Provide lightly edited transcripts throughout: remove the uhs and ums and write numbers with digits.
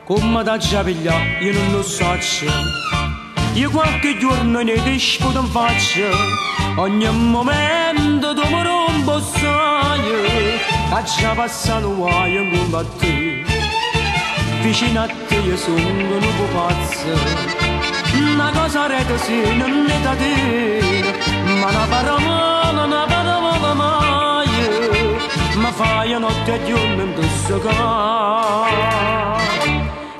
come da giaviglia io non lo so. Io qualche giorno ne disco in faccia, ogni momento tu mi rompo sai, che già passano guai in combattere. Vicino a te io sono un pazzo, una cosa rete sì non è da te, ma una parola mai, ma fai notte e giorno in questo caso.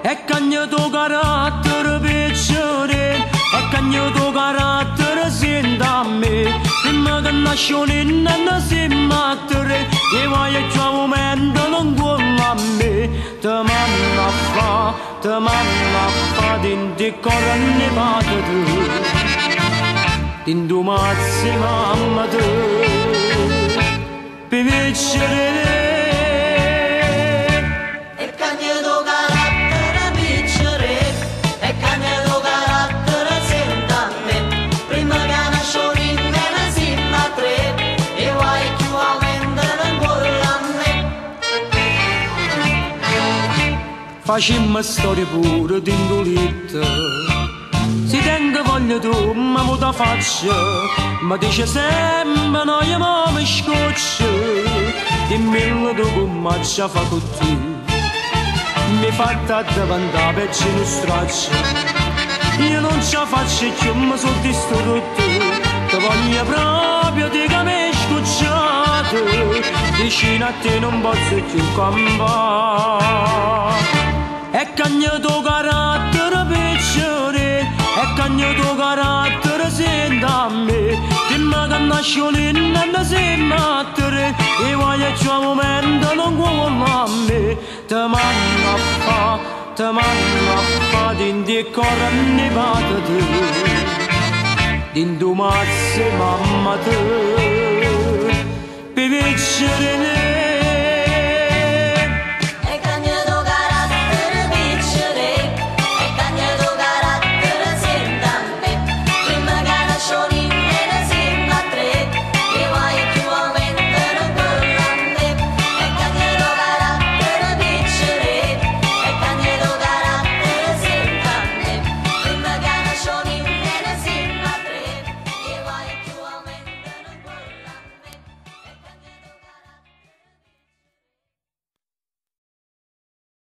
E cagno tuo carattere piacere, e cagno tuo carattere senta a me, prima che nasce l'inna si mattere, e vai a ciò momento non vuole a me, te manna fa, dinti corranne pate tu, dinti mazzi mamma tu, per piacere. Facimmo storie pure d'indolita, si tenga voglia tu, ma mo da faccia, ma dice sempre no, io mo mi scoccia, dimmi tu come ci fa con te, mi fatta davanti per non straccia, io non ce la faccio più, ma sono distrutto, ti voglio proprio di che mi scocciato, vicino a te non posso più campare. E cagno tuo carattere piacere, e cagno tuo carattere senta a me, prima che nasce l'inna si mattere, e vai a ciò momento non vuole a me, te manna fa, dinti corranne pate tu, dinti mazzi mamma tu, per piacere.